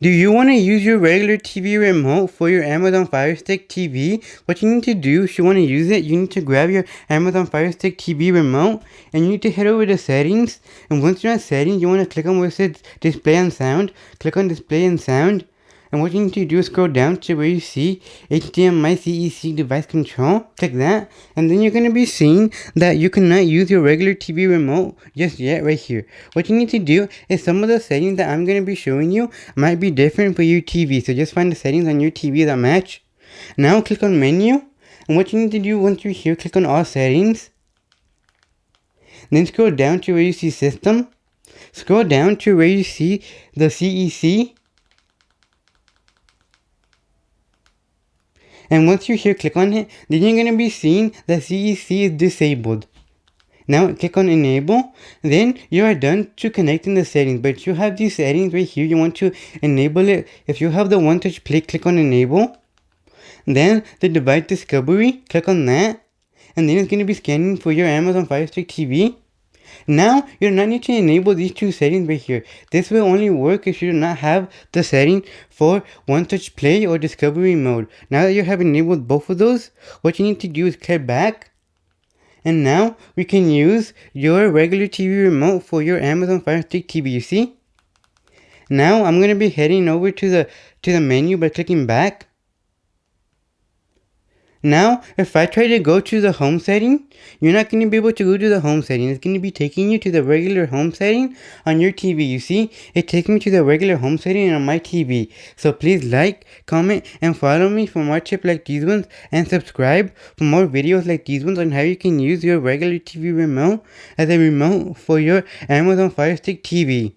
Do you want to use your regular TV remote for your Amazon Fire Stick TV? What you need to do, if you want to use it, you need to grab your Amazon Fire Stick TV remote and you need to head over to settings. And once you're on settings, you want to click on where it says display and sound. Click on display and sound. And what you need to do is scroll down to where you see HDMI CEC device control. Click that. And then you're going to be seeing that you cannot use your regular TV remote just yet right here. What you need to do is some of the settings that I'm going to be showing you might be different for your TV. So just find the settings on your TV that match. Now click on menu. And what you need to do once you're here, click on all settings. Then scroll down to where you see system. Scroll down to where you see the CEC. And once you're here, click on it, then you're going to be seeing that CEC is disabled. Now click on enable, then you are done to connecting the settings, but you have these settings right here, you want to enable it. If you have the one touch play, click on enable. Then the device discovery, click on that, and then it's going to be scanning for your Amazon Fire Stick TV. Now, you do not need to enable these two settings right here. This will only work if you do not have the setting for One Touch Play or Discovery Mode. Now that you have enabled both of those, what you need to do is click back. And now, we can use your regular TV remote for your Amazon Fire Stick TV, you see? Now, I'm going to be heading over to the menu by clicking back. Now, if I try to go to the home setting, you're not going to be able to go to the home setting. It's going to be taking you to the regular home setting on your TV. You see, it takes me to the regular home setting on my TV. So please like, comment, and follow me for more tips like these ones, and subscribe for more videos like these ones on how you can use your regular TV remote as a remote for your Amazon Fire Stick TV.